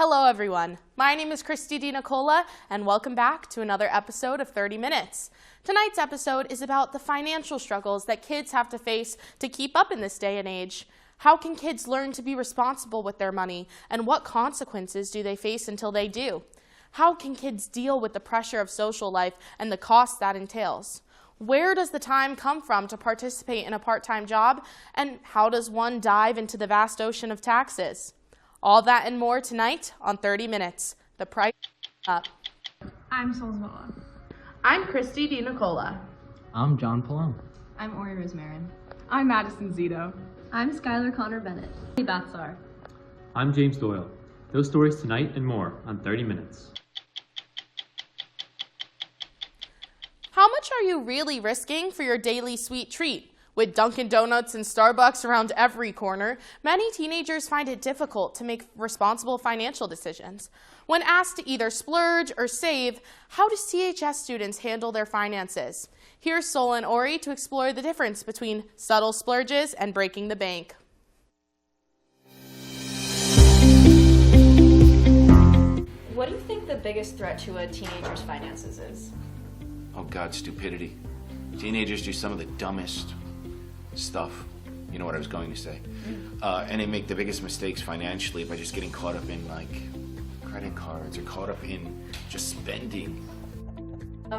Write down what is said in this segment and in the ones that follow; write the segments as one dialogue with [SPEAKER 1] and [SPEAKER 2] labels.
[SPEAKER 1] Hello everyone, my name is Christy DiNicola and welcome back to another episode of 30 Minutes. Tonight's episode is about the financial struggles that kids have to face to keep up in this day and age. How can kids learn to be responsible with their money, and what consequences do they face until they do? How can kids deal with the pressure of social life and the cost that entails? Where does the time come from to participate in a part-time job, and how does one dive into the vast ocean of taxes? All that and more tonight on 30 Minutes. The price up.
[SPEAKER 2] I'm Solzmoa.
[SPEAKER 1] I'm Christy DiNicola.
[SPEAKER 3] I'm John Palone.
[SPEAKER 4] I'm Ori Rosmarin.
[SPEAKER 2] I'm Madison Zito.
[SPEAKER 5] I'm Skylar Connor Bennett.
[SPEAKER 4] Hey, Batsar.
[SPEAKER 6] I'm James Doyle. Those stories tonight and more on 30 Minutes.
[SPEAKER 1] How much are you really risking for your daily sweet treat? With Dunkin' Donuts and Starbucks around every corner, many teenagers find it difficult to make responsible financial decisions. When asked to either splurge or save, how do CHS students handle their finances? Here's Sol and Ori to explore the difference between subtle splurges and breaking the bank.
[SPEAKER 4] What do you think the biggest threat to a teenager's finances is?
[SPEAKER 7] Oh God, stupidity. Teenagers do some of the dumbest stuff. You know what I was going to say. And they make the biggest mistakes financially by just getting caught up in like credit cards or caught up in just spending.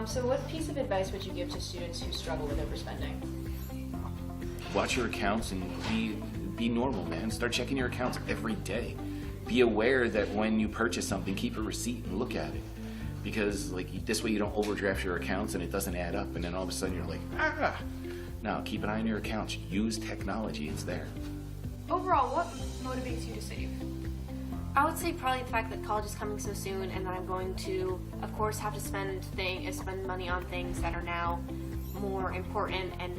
[SPEAKER 4] So what piece of advice would you give to students who struggle with overspending?
[SPEAKER 7] Watch your accounts and be normal, man. Start checking your accounts every day. Be aware that when you purchase something, keep a receipt and look at it. Because like this way you don't overdraft your accounts and it doesn't add up, and then all of a sudden you're like, ah. Now, keep an eye on your accounts. Use technology. It's there.
[SPEAKER 2] Overall, what motivates you to save?
[SPEAKER 8] I would say probably the fact that college is coming so soon, and that I'm going to, of course, have to spend money on things that are now more important and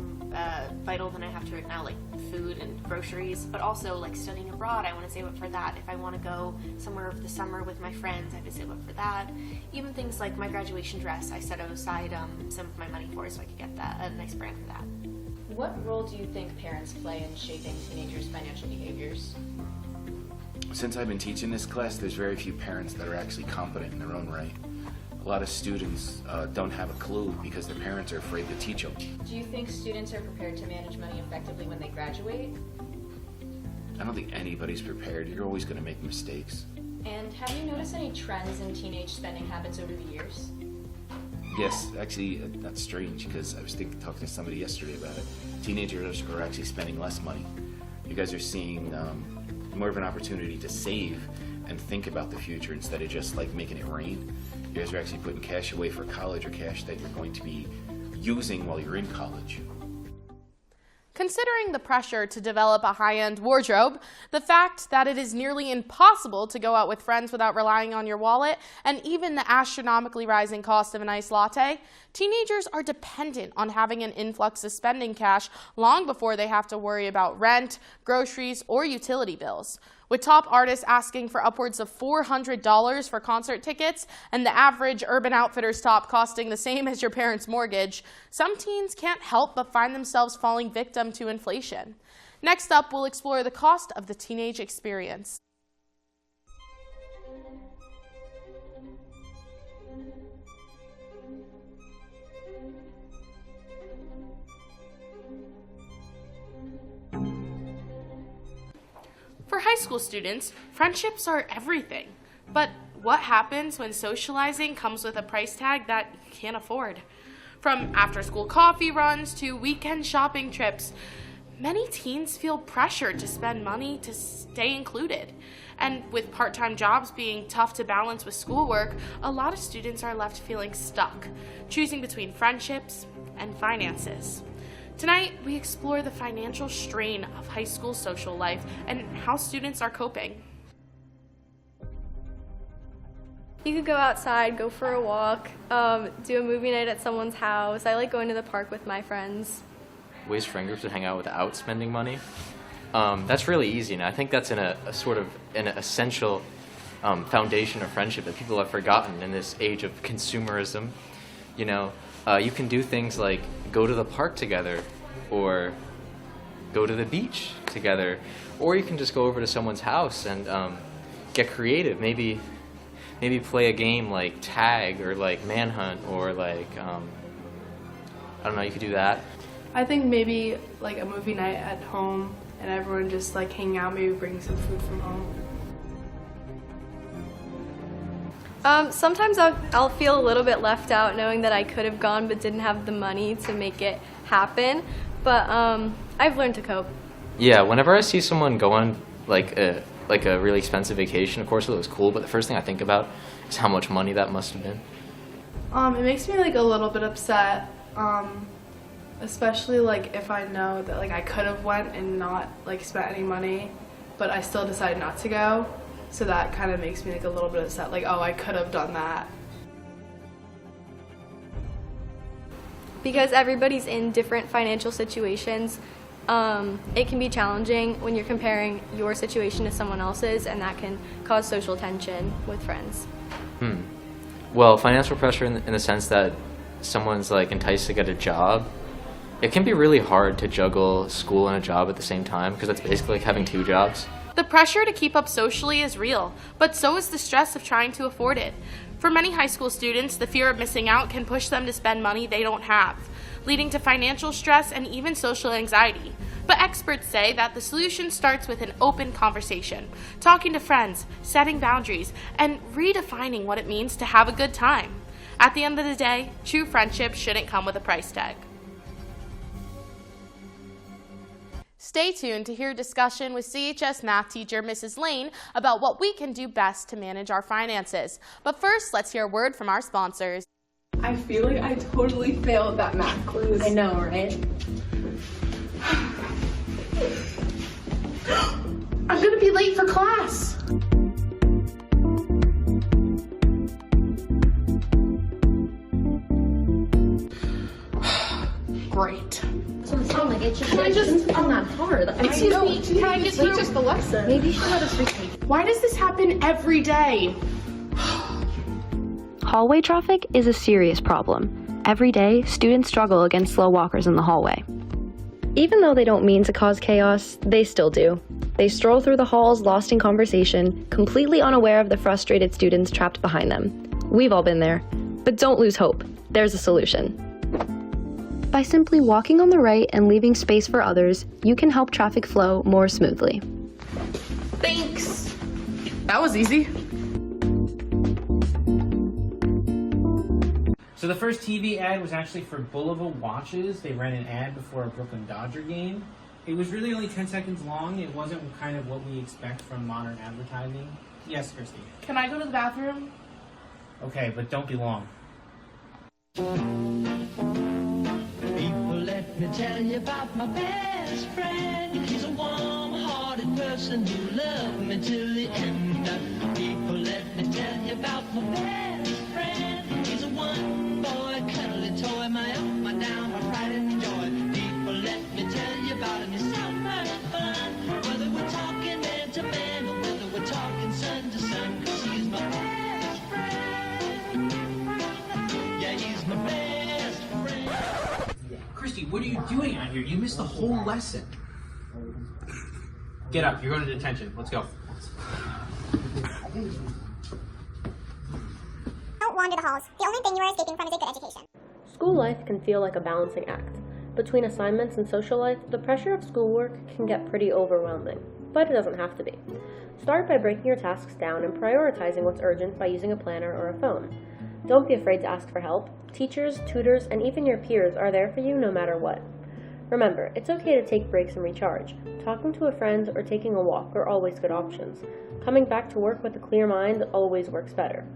[SPEAKER 8] vital than I have to right now, like food and groceries, but also like studying abroad. I want to save up for that. If I want to go somewhere over the summer with my friends, I have to save up for that. Even things like my graduation dress, I set aside some of my money for so I could get that a nice brand for that.
[SPEAKER 4] What role do you think parents play in shaping teenagers' financial behaviors?
[SPEAKER 7] Since I've been teaching this class, there's very few parents that are actually competent in their own right. A lot of students don't have a clue because their parents are afraid to teach them.
[SPEAKER 4] Do you think students are prepared to manage money effectively when they graduate?
[SPEAKER 7] I don't think anybody's prepared. You're always going to make mistakes.
[SPEAKER 4] And have you noticed any trends in teenage spending habits over the years?
[SPEAKER 7] Yes, actually, that's strange because I was talking to somebody yesterday about it. Teenagers are actually spending less money. You guys are seeing more of an opportunity to save and think about the future instead of just like making it rain. You guys are actually putting cash away for college or cash that you're going to be using while you're in college.
[SPEAKER 1] Considering the pressure to develop a high-end wardrobe, the fact that it is nearly impossible to go out with friends without relying on your wallet, and even the astronomically rising cost of an iced latte, teenagers are dependent on having an influx of spending cash long before they have to worry about rent, groceries, or utility bills. With top artists asking for upwards of $400 for concert tickets and the average Urban Outfitters top costing the same as your parents' mortgage, some teens can't help but find themselves falling victim to inflation. Next up, we'll explore the cost of the teenage experience. For high school students, friendships are everything. But what happens when socializing comes with a price tag that you can't afford? From after-school coffee runs to weekend shopping trips, many teens feel pressured to spend money to stay included. And with part-time jobs being tough to balance with schoolwork, a lot of students are left feeling stuck, choosing between friendships and finances. Tonight, we explore the financial strain of high school social life and how students are coping.
[SPEAKER 5] You could go outside, go for a walk, do a movie night at someone's house. I like going to the park with my friends.
[SPEAKER 3] Ways friend groups to hang out without spending money. That's really easy, and I think that's an essential foundation of friendship that people have forgotten in this age of consumerism. You know, you can do things like go to the park together, or go to the beach together, or you can just go over to someone's house and get creative. Maybe play a game like tag or like manhunt or like I don't know. You could do that.
[SPEAKER 9] I think maybe like a movie night at home and everyone just like hang out, maybe bring some food from home.
[SPEAKER 5] Sometimes I'll feel a little bit left out knowing that I could have gone but didn't have the money to make it happen. But I've learned to cope.
[SPEAKER 3] Yeah, whenever I see someone go on like a really expensive vacation, of course it looks cool, but the first thing I think about is how much money that must have been.
[SPEAKER 9] It makes me like a little bit upset, especially like if I know that like I could have went and not like spent any money, but I still decided not to go. So that kind of makes me like a little bit upset, like, oh, I could have done that.
[SPEAKER 5] Because everybody's in different financial situations, it can be challenging when you're comparing your situation to someone else's, and that can cause social tension with friends.
[SPEAKER 3] Well, financial pressure in the sense that someone's like enticed to get a job, it can be really hard to juggle school and a job at the same time, because that's basically like having two jobs.
[SPEAKER 1] The pressure to keep up socially is real, but so is the stress of trying to afford it. For many high school students, the fear of missing out can push them to spend money they don't have, leading to financial stress and even social anxiety. But experts say that the solution starts with an open conversation, talking to friends, setting boundaries, and redefining what it means to have a good time. At the end of the day, true friendship shouldn't come with a price tag. Stay tuned to hear a discussion with CHS math teacher Mrs. Lane about what we can do best to manage our finances. But first, let's hear a word from our sponsors.
[SPEAKER 2] I feel like I totally failed that math quiz.
[SPEAKER 4] I know, right?
[SPEAKER 1] I'm gonna be late for class. Great.
[SPEAKER 4] It's not hard.
[SPEAKER 1] Excuse me, can I just teach us the lesson?
[SPEAKER 4] Maybe you should let us retake.
[SPEAKER 1] Why does this happen every day?
[SPEAKER 10] Hallway traffic is a serious problem. Every day, students struggle against slow walkers in the hallway. Even though they don't mean to cause chaos, they still do. They stroll through the halls lost in conversation, completely unaware of the frustrated students trapped behind them. We've all been there. But don't lose hope. There's a solution. By simply walking on the right and leaving space for others, you can help traffic flow more smoothly.
[SPEAKER 1] Thanks. That was easy.
[SPEAKER 11] So the first TV ad was actually for Bulova watches. They ran an ad before a Brooklyn Dodger game. It was really only 10 seconds long. It wasn't kind of what we expect from modern advertising. Yes, Christy.
[SPEAKER 1] Can I go to the bathroom?
[SPEAKER 11] Okay, but don't be long.
[SPEAKER 12] People, let me tell you about my best friend. He's a warm-hearted person who loved me till the end. People, let me tell you about my best friend. He's a one-boy, cuddly toy, my up, my down, my pride and joy. People, let me tell you about him. He's so much fun. Whether we're talking man to man or whether we're talking son to son, 'cause he's my best friend. Yeah, he's my best friend.
[SPEAKER 11] Christy, what are you doing out here? You missed the whole lesson. Get up. You're going to detention. Let's go.
[SPEAKER 13] Don't wander the halls. The only thing you are escaping from is a good education.
[SPEAKER 14] School life can feel like a balancing act. Between assignments and social life, the pressure of schoolwork can get pretty overwhelming, but it doesn't have to be. Start by breaking your tasks down and prioritizing what's urgent by using a planner or a phone. Don't be afraid to ask for help. Teachers, tutors, and even your peers are there for you no matter what. Remember, it's okay to take breaks and recharge. Talking to a friend or taking a walk are always good options. Coming back to work with a clear mind always works better.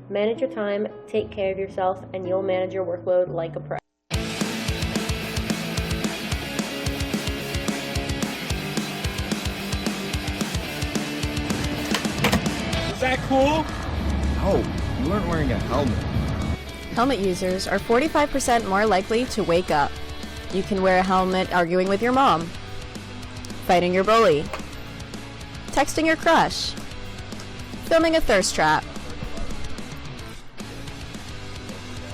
[SPEAKER 14] Manage your time, take care of yourself, and you'll manage your workload like a pro.
[SPEAKER 15] Is that cool?
[SPEAKER 16] No, you weren't wearing a helmet.
[SPEAKER 17] Helmet users are 45% more likely to wake up. You can wear a helmet arguing with your mom, fighting your bully, texting your crush, filming a thirst trap.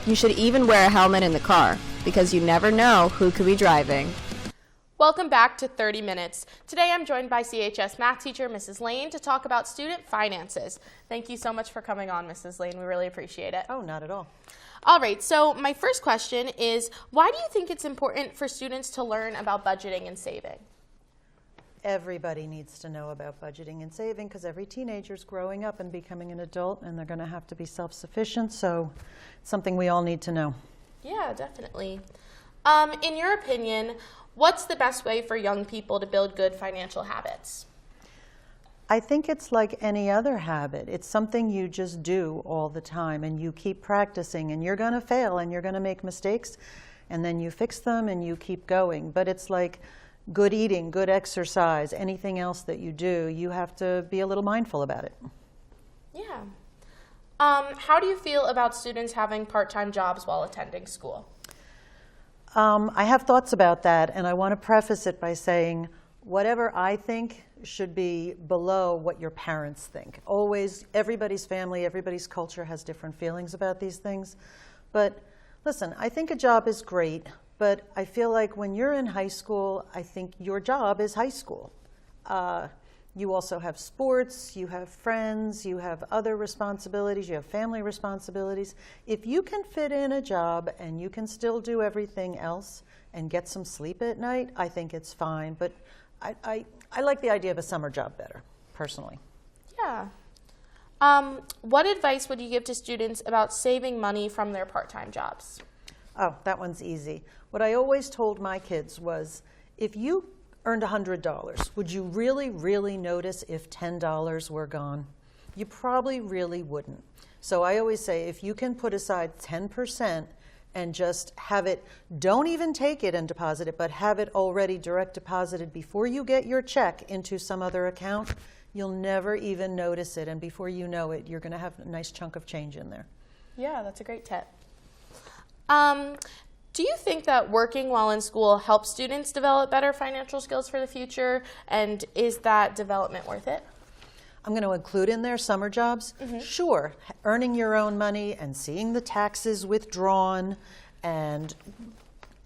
[SPEAKER 17] You should even wear a helmet in the car, because you never know who could be driving.
[SPEAKER 1] Welcome back to 30 Minutes. Today I'm joined by CHS math teacher Mrs. Lane to talk about student finances. Thank you so much for coming on, Mrs. Lane. We really appreciate it.
[SPEAKER 18] Oh, not at all.
[SPEAKER 1] All right, so my first question is, why do you think it's important for students to learn about budgeting and saving?
[SPEAKER 18] Everybody needs to know about budgeting and saving because every teenager is growing up and becoming an adult, and they're going to have to be self-sufficient, so it's something we all need to know.
[SPEAKER 1] Yeah, definitely. In your opinion, what's the best way for young people to build good financial habits?
[SPEAKER 18] I think it's like any other habit. It's something you just do all the time, and you keep practicing, and you're going to fail, and you're going to make mistakes, and then you fix them, and you keep going. But it's like good eating, good exercise, anything else that you do, you have to be a little mindful about it.
[SPEAKER 1] Yeah. How do you feel about students having part-time jobs while attending school?
[SPEAKER 18] I have thoughts about that, and I want to preface it by saying whatever I think should be below what your parents think. Always, everybody's family, everybody's culture has different feelings about these things. But listen, I think a job is great, but I feel like when you're in high school, I think your job is high school. You also have sports, you have friends, you have other responsibilities, you have family responsibilities. If you can fit in a job and you can still do everything else and get some sleep at night, I think it's fine. But I like the idea of a summer job better, personally.
[SPEAKER 1] Yeah. What advice would you give to students about saving money from their part-time jobs?
[SPEAKER 18] Oh, that one's easy. What I always told my kids was, if you earned $100, would you really, really notice if $10 were gone? You probably really wouldn't. So I always say, if you can put aside 10% and just have it, don't even take it and deposit it, but have it already direct deposited before you get your check into some other account, you'll never even notice it. And before you know it, you're going to have a nice chunk of change in there.
[SPEAKER 1] Yeah, that's a great tip. Do you think that working while in school helps students develop better financial skills for the future? And is that development worth it?
[SPEAKER 18] I'm going to include in there summer jobs. Sure, earning your own money and seeing the taxes withdrawn and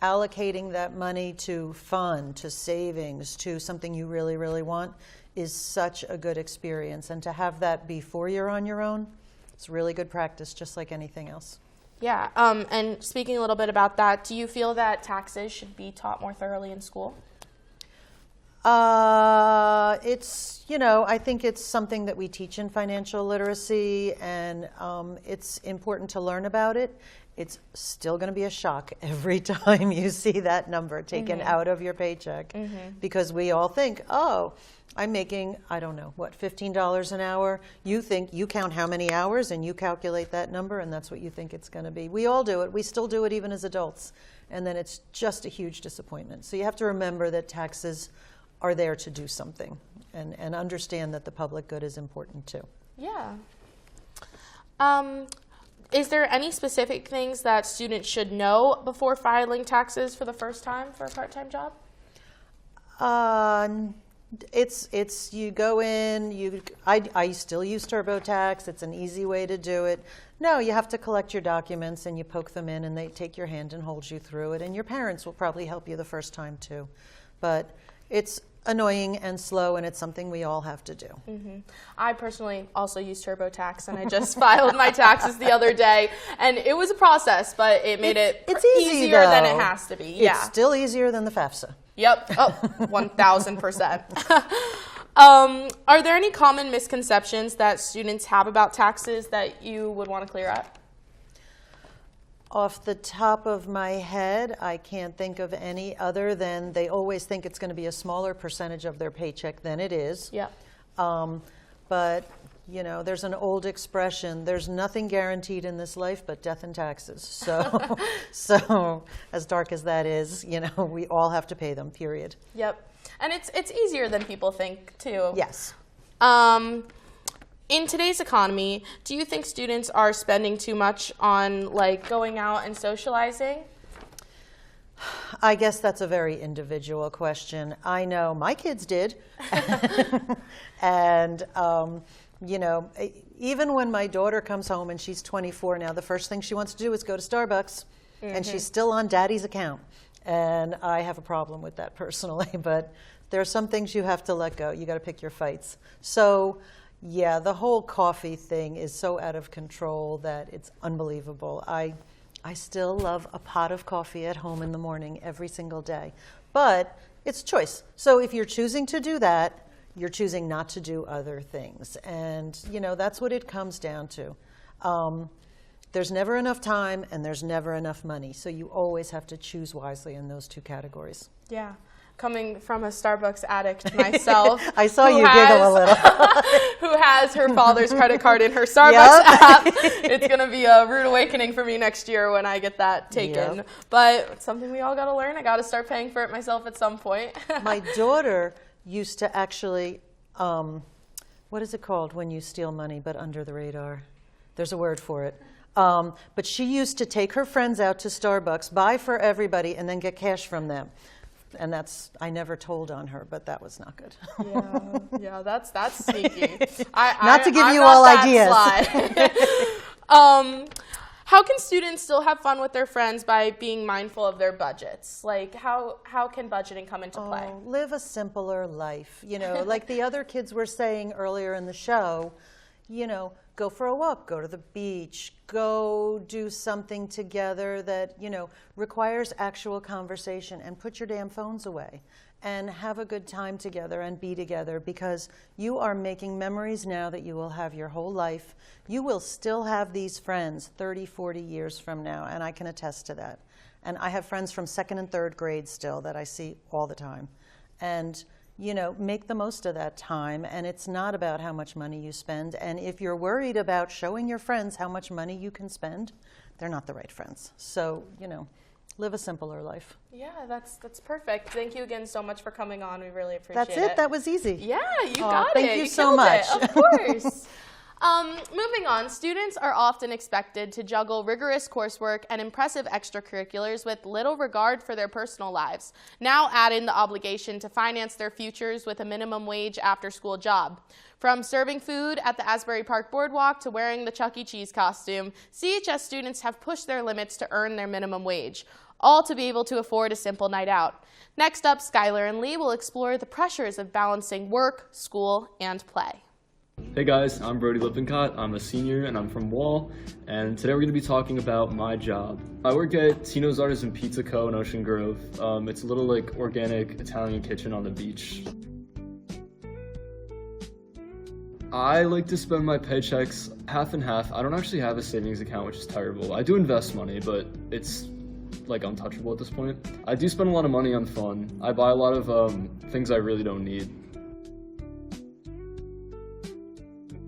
[SPEAKER 18] allocating that money to fund, to savings, to something you really, really want is such a good experience. And to have that before you're on your own, it's really good practice, just like anything else.
[SPEAKER 1] Yeah, and speaking a little bit about that, do you feel that taxes should be taught more thoroughly in school?
[SPEAKER 18] It's, I think it's something that we teach in financial literacy, and it's important to learn about it. It's still going to be a shock every time you see that number taken out of your paycheck, because we all think, oh, I'm making, I don't know, what, $15 an hour? You think, you count how many hours and you calculate that number, and that's what you think it's going to be. We all do it. We still do it even as adults. And then it's just a huge disappointment. So you have to remember that taxes are there to do something, and understand that the public good is important too.
[SPEAKER 1] Yeah. Is there any specific things that students should know before filing taxes for the first time for a part-time job?
[SPEAKER 18] It's you go in, I still use TurboTax. It's an easy way to do it. No, you have to collect your documents and you poke them in and they take your hand and hold you through it. And your parents will probably help you the first time too. But it's annoying and slow, and it's something we all have to do.
[SPEAKER 1] I personally also use TurboTax, and I just filed my taxes the other day, and it was a process, but it made
[SPEAKER 18] it's
[SPEAKER 1] easier than it has to be. Yeah.
[SPEAKER 18] It's still easier than the FAFSA.
[SPEAKER 1] Yep. Oh, 1,000%. Are there any common misconceptions that students have about taxes that you would want to clear up?
[SPEAKER 18] Off the top of my head, I can't think of any other than they always think it's going to be a smaller percentage of their paycheck than it is.
[SPEAKER 1] Yeah.
[SPEAKER 18] But, there's an old expression, there's nothing guaranteed in this life but death and taxes. So, so as dark as that is, we all have to pay them, period.
[SPEAKER 1] Yep. And it's easier than people think, too.
[SPEAKER 18] Yes.
[SPEAKER 1] In today's economy, do you think students are spending too much on going out and socializing?
[SPEAKER 18] I guess that's a very individual question. I know my kids did. And, even when my daughter comes home and she's 24 now, the first thing she wants to do is go to Starbucks. And she's still on daddy's account. And I have a problem with that personally, but there are some things you have to let go. You got to pick your fights. So, yeah, the whole coffee thing is so out of control that it's unbelievable. I still love a pot of coffee at home in the morning every single day. But it's choice. So if you're choosing to do that, you're choosing not to do other things. And, you know, that's what it comes down to. There's never enough time and there's never enough money. So you always have to choose wisely in those two categories.
[SPEAKER 1] Yeah. Coming from a Starbucks addict myself.
[SPEAKER 18] I saw you giggle a little.
[SPEAKER 1] Who has her father's credit card in her Starbucks app. It's going to be a rude awakening for me next year when I get that taken.
[SPEAKER 18] Yep.
[SPEAKER 1] But it's something we all got to learn. I got to start paying for it myself at some point.
[SPEAKER 18] My daughter used to actually, what is it called when you steal money but under the radar? There's a word for it. But she used to take her friends out to Starbucks, buy for everybody, and then get cash from them. And I never told on her, but that was not good.
[SPEAKER 1] Yeah, that's sneaky.
[SPEAKER 18] Not to give
[SPEAKER 1] I'm
[SPEAKER 18] you
[SPEAKER 1] not
[SPEAKER 18] all
[SPEAKER 1] that
[SPEAKER 18] ideas.
[SPEAKER 1] sly. How can students still have fun with their friends by being mindful of their budgets? Like, how can budgeting come into play?
[SPEAKER 18] Live a simpler life. You know, like the other kids were saying earlier in the show, you know, go for a walk, go to the beach, go do something together that, you know, requires actual conversation, and put your damn phones away and have a good time together and be together, because you are making memories now that you will have your whole life. You will still have these friends 30, 40 years from now, and I can attest to that. And I have friends from 2nd and 3rd grade still that I see all the time. And you know, make the most of that time, and it's not about how much money you spend. And if you're worried about showing your friends how much money you can spend, they're not the right friends. So, you know, live a simpler life.
[SPEAKER 1] Yeah, that's perfect. Thank you again so much for coming on. We really appreciate it.
[SPEAKER 18] That's it? That was easy.
[SPEAKER 1] Yeah, you got it.
[SPEAKER 18] Thank you so
[SPEAKER 1] killed
[SPEAKER 18] much.
[SPEAKER 1] it. Of course. Moving on, students are often expected to juggle rigorous coursework and impressive extracurriculars with little regard for their personal lives. Now add in the obligation to finance their futures with a minimum wage after-school job. From serving food at the Asbury Park Boardwalk to wearing the Chuck E. Cheese costume, CHS students have pushed their limits to earn their minimum wage, all to be able to afford a simple night out. Next up, Skylar and Lee will explore the pressures of balancing work, school, and play.
[SPEAKER 19] Hey guys, I'm Brody Lippincott. I'm a senior and I'm from Wall, and today we're going to be talking about my job. I work at Tino's Artisan Pizza Co. in Ocean Grove. It's a little like organic Italian kitchen on the beach. I like to spend my paychecks half and half. I don't actually have a savings account, which is terrible. I do invest money, but it's like untouchable at this point. I do spend a lot of money on fun. I buy a lot of things I really don't need.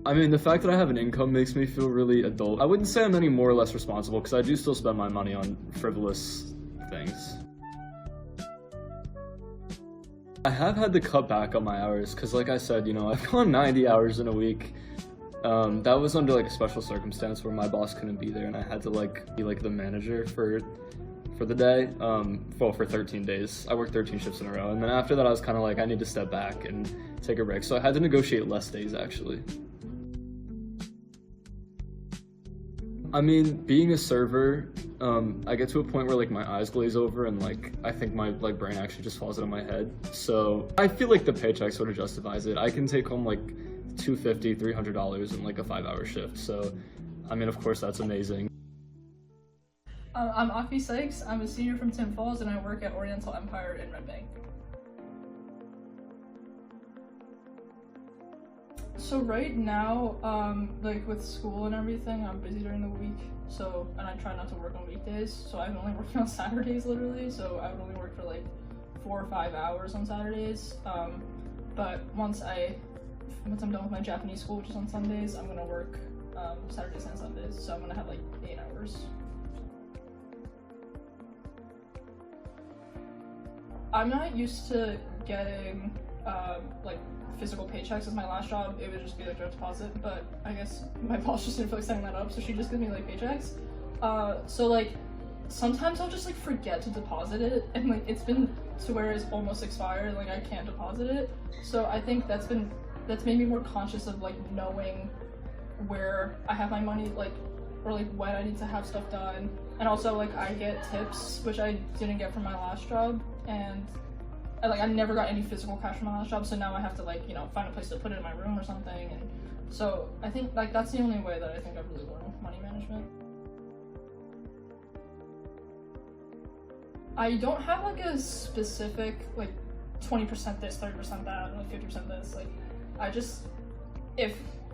[SPEAKER 19] I mean, the fact that I have an income makes me feel really adult. I wouldn't say I'm any more or less responsible, because I do still spend my money on frivolous things. I have had to cut back on my hours, because like I said, you know, I've gone 90 hours in a week. That was under like a special circumstance where my boss couldn't be there and I had to like be like the manager for the day, for 13 days. I worked 13 shifts in a row, and then after that I was kind of like, I need to step back and take a break, so I had to negotiate less days actually. I mean, being a server, I get to a point where like my eyes glaze over and like I think my like brain actually just falls out of my head. So I feel like the paycheck sort of justifies it. I can take home like $250, $300 in like a 5-hour shift. So, I mean, of course that's amazing.
[SPEAKER 20] I'm Afi Sykes. I'm a senior from Tim Falls and I work at Oriental Empire in Red Bank. So right now, like with school and everything, I'm busy during the week, so, and I try not to work on weekdays, so I'm only working on Saturdays literally, so I would only work for like 4 or 5 hours on Saturdays, but once I'm done with my Japanese school, which is on Sundays, I'm gonna work Saturdays and Sundays, so I'm gonna have like 8 hours. I'm not used to getting like physical paychecks as my last job. It would just be like direct deposit, but I guess my boss just didn't feel like setting that up, so she just gives me like paychecks. So like sometimes I'll just like forget to deposit it, and like it's been to where it's almost expired and like I can't deposit it. So I think that's made me more conscious of like knowing where I have my money, like, or like when I need to have stuff done, And also, like, I get tips, which I didn't get from my last job, and I never got any physical cash from my last job, so now I have to, like, you know, find a place to put it in my room or something, and so I think, like, that's the only way that I think I've really learned money management. I don't have, like, a specific, like, 20% this, 30% that, like 50% this, like, I just,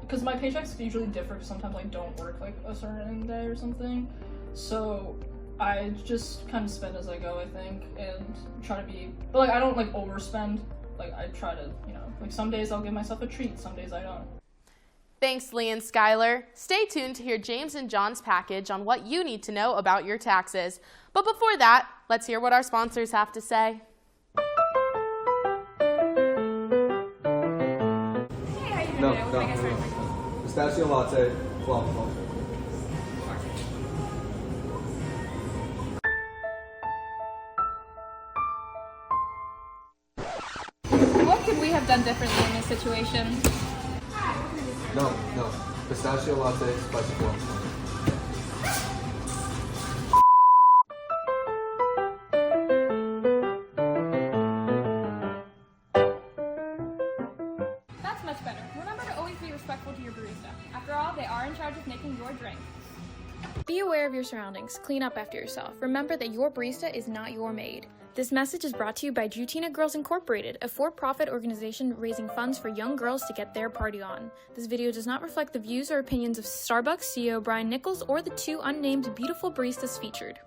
[SPEAKER 20] because my paychecks usually differ, because sometimes I don't work, like, a certain day or something, so I just kind of spend as I go, I think, and try to be, but, like, I don't, like, overspend, like, I try to, you know, like, some days I'll give myself a treat, some days I don't.
[SPEAKER 1] Thanks, Lee and Skylar. Stay tuned to hear James and John's package on what you need to know about your taxes. But before that, let's hear what our sponsors have to say.
[SPEAKER 21] No. Pistachio latte, waffle.
[SPEAKER 22] What could we have done differently in this situation?
[SPEAKER 21] No. Pistachio latte, spicy waffle.
[SPEAKER 22] That's much better. Remember to always be respectful to your barista. After all, they are in charge of making your drink.
[SPEAKER 23] Be aware of your surroundings. Clean up after yourself. Remember that your barista is not your maid. This message is brought to you by Jutina Girls Incorporated, a for-profit organization raising funds for young girls to get their party on. This video does not reflect the views or opinions of Starbucks CEO Brian Nichols or the two unnamed beautiful baristas featured.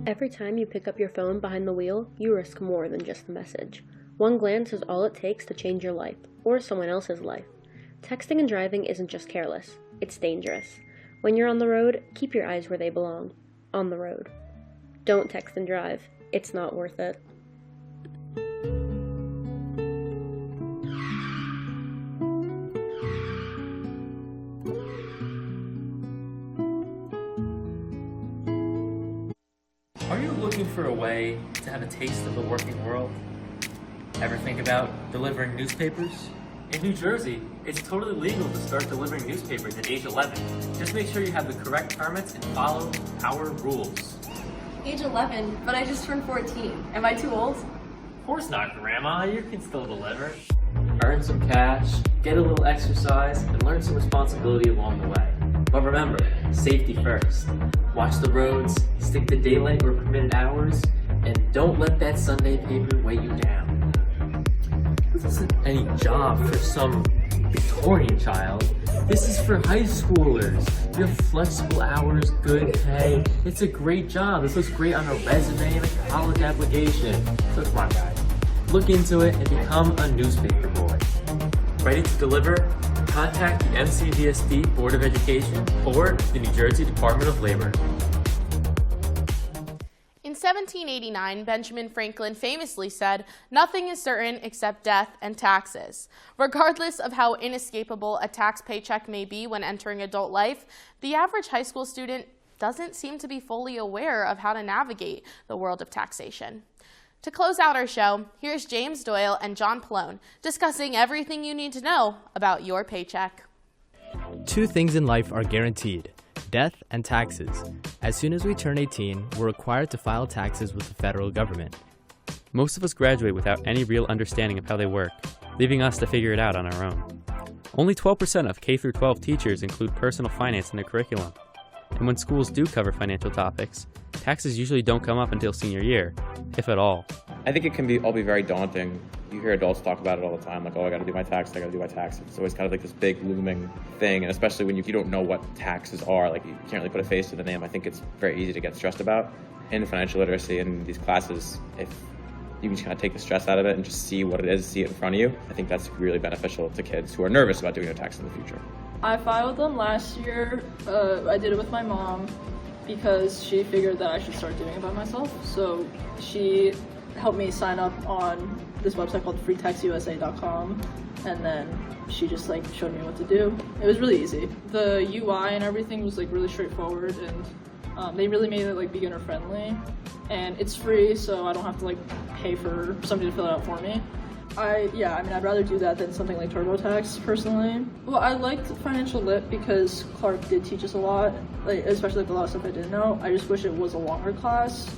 [SPEAKER 14] Every time you pick up your phone behind the wheel, you risk more than just the message. One glance is all it takes to change your life, or someone else's life. Texting and driving isn't just careless, it's dangerous. When you're on the road, keep your eyes where they belong, on the road. Don't text and drive, it's not worth it.
[SPEAKER 24] Are you looking for a way to have a taste of the working world? Ever think about delivering newspapers? In New Jersey, it's totally legal to start delivering newspapers at age 11. Just make sure you have the correct permits and follow our rules.
[SPEAKER 5] Age 11, but I just turned 14. Am I too old?
[SPEAKER 24] Of course not, Grandma. You can still deliver. Earn some cash, get a little exercise, and learn some responsibility along the way. But remember, safety first. Watch the roads, stick to daylight or permitted hours, and don't let that Sunday paper weigh you down. This isn't any job for some Victorian child. This is for high schoolers. You have flexible hours, good pay. It's a great job. This looks great on a resume and a college application. So come on, guys. Look into it and become a newspaper boy. Ready to deliver? Contact the NCVSD Board of Education or the New Jersey Department of Labor.
[SPEAKER 1] In 1789, Benjamin Franklin famously said, "Nothing is certain except death and taxes." Regardless of how inescapable a tax paycheck may be when entering adult life, the average high school student doesn't seem to be fully aware of how to navigate the world of taxation. To close out our show, here's James Doyle and John Pallone discussing everything you need to know about your paycheck.
[SPEAKER 25] Two things in life are guaranteed: death and taxes. As soon as we turn 18, we're required to file taxes with the federal government. Most of us graduate without any real understanding of how they work, leaving us to figure it out on our own. Only 12% of K-12 teachers include personal finance in their curriculum. And when schools do cover financial topics, taxes usually don't come up until senior year, if at all.
[SPEAKER 26] I think it can all be very daunting. You hear adults talk about it all the time, like, oh, I gotta do my taxes, I gotta do my taxes. It's always kind of like this big looming thing, and especially when you don't know what taxes are, like you can't really put a face to the name, I think it's very easy to get stressed about. In financial literacy in these classes, if you can just kind of take the stress out of it and just see what it is, see it in front of you. I think that's really beneficial to kids who are nervous about doing their taxes in the future.
[SPEAKER 20] I filed them last year. I did it with my mom because she figured that I should start doing it by myself. So she helped me sign up on this website called freetaxusa.com, and then she just showed me what to do. It was really easy. The UI and everything was really straightforward, and they really made it beginner friendly, and it's free, so I don't have to pay for somebody to fill it out for me. I'd rather do that than something like TurboTax personally. Well, I liked Financial Lit because Clark did teach us a lot, especially a lot of stuff I didn't know. I just wish it was a longer class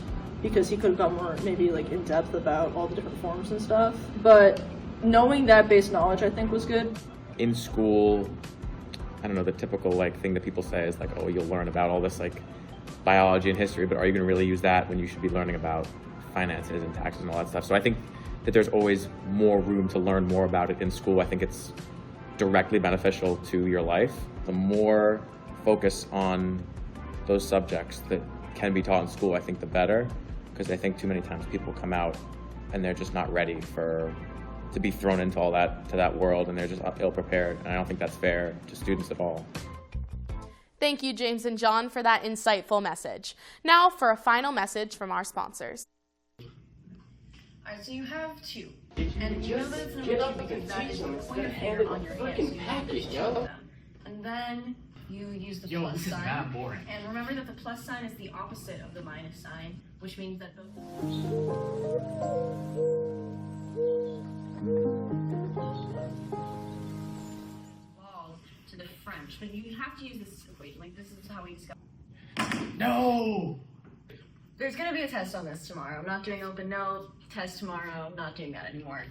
[SPEAKER 20] because he could have got more maybe in depth about all the different forms and stuff. But knowing that base knowledge I think was good.
[SPEAKER 26] In school, I don't know, the typical thing that people say is oh, you'll learn about all this biology and history, but are you going to really use that when you should be learning about finances and taxes and all that stuff? So I think that there's always more room to learn more about it in school. I think it's directly beneficial to your life. The more focus on those subjects that can be taught in school, I think the better, because I think too many times people come out and they're just not ready to be thrown into all that world, and they're just ill prepared, and I don't think that's fair to students at all.
[SPEAKER 1] Thank you, James and John, for that insightful message. Now for a final message from our sponsors.
[SPEAKER 2] Alright, so you have two. And you know that it's number two because that is the pointer finger on your hand. So you have to choose them. And then you use the plus sign. And remember that the plus sign is the opposite of the minus sign, which means that both balls to the French. But you have to use this equation. This is how we discuss.
[SPEAKER 15] No!
[SPEAKER 2] There's gonna be a test on this tomorrow. I'm not doing open note. Test tomorrow. I'm not doing that anymore.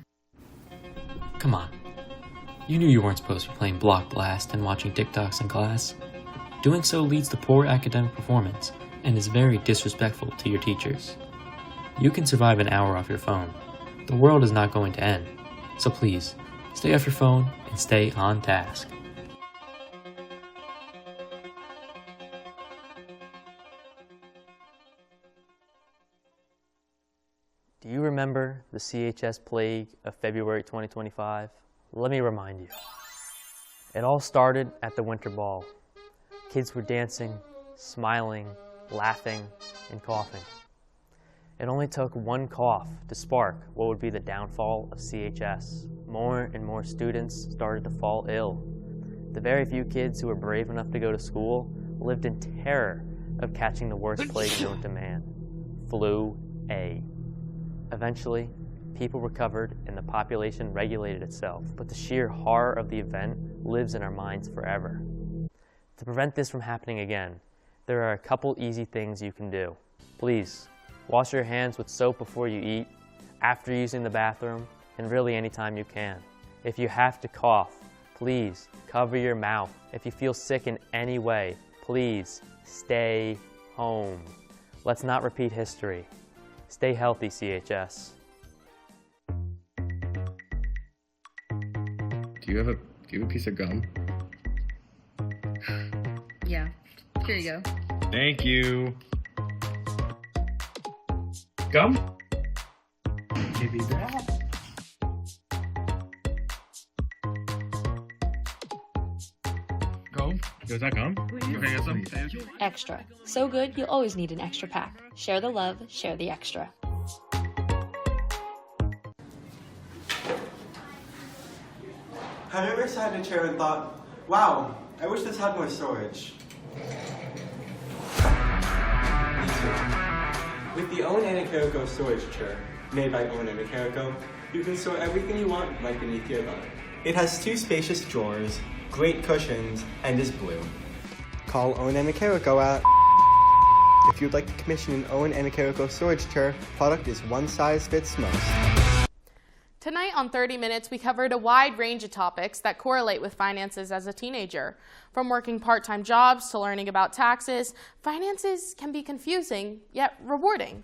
[SPEAKER 3] Come on. You knew you weren't supposed to be playing Block Blast and watching TikToks in class. Doing so leads to poor academic performance and is very disrespectful to your teachers. You can survive an hour off your phone. The world is not going to end. So please, stay off your phone and stay on task.
[SPEAKER 25] Do you remember the CHS plague of February 2025? Let me remind you. It all started at the Winter Ball. Kids were dancing, smiling, laughing, and coughing. It only took one cough to spark what would be the downfall of CHS. More and more students started to fall ill. The very few kids who were brave enough to go to school lived in terror of catching the worst plague known to man, Flu A. Eventually, people recovered and the population regulated itself, but the sheer horror of the event lives in our minds forever. To prevent this from happening again, there are a couple easy things you can do. Please, wash your hands with soap before you eat, after using the bathroom, and really anytime you can. If you have to cough, please cover your mouth. If you feel sick in any way, please stay home. Let's not repeat history. Stay healthy, CHS.
[SPEAKER 16] Do you have a piece of gum?
[SPEAKER 2] Yeah, here you go.
[SPEAKER 15] Thank you. Gum? Give me that. Gum? Is that gum? Okay, get some.
[SPEAKER 6] Extra. So good, you'll always need an extra pack. Share the love, share the extra.
[SPEAKER 7] Have you ever sat in a chair and thought, wow, I wish this had more storage? Me too. With the Owen Anakariko storage chair, made by Owen Anakariko, you can store everything you want right beneath your bed. It has 2 spacious drawers, great cushions, and is blue. Call Owen Anakariko at... If you'd like to commission an Owen Anakariko storage chair, product is one size fits most.
[SPEAKER 1] Tonight on 30 Minutes, we covered a wide range of topics that correlate with finances as a teenager. From working part-time jobs to learning about taxes, finances can be confusing, yet rewarding.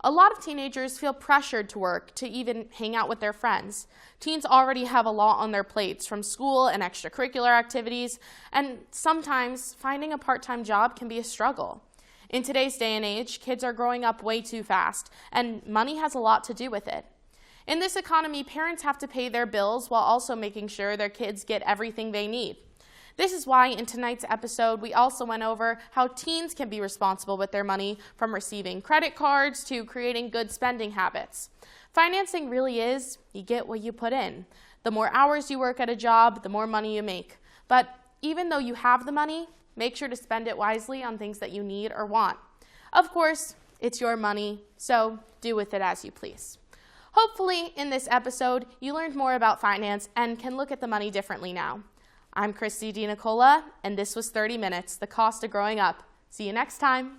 [SPEAKER 1] A lot of teenagers feel pressured to work to even hang out with their friends. Teens already have a lot on their plates from school and extracurricular activities, and sometimes finding a part-time job can be a struggle. In today's day and age, kids are growing up way too fast, and money has a lot to do with it. In this economy, parents have to pay their bills while also making sure their kids get everything they need. This is why in tonight's episode, we also went over how teens can be responsible with their money, from receiving credit cards to creating good spending habits. Financing really is, you get what you put in. The more hours you work at a job, the more money you make. But even though you have the money, make sure to spend it wisely on things that you need or want. Of course, it's your money, so do with it as you please. Hopefully, in this episode, you learned more about finance and can look at the money differently now. I'm Christy DiNicola, and this was 30 Minutes, The Cost of Growing Up. See you next time.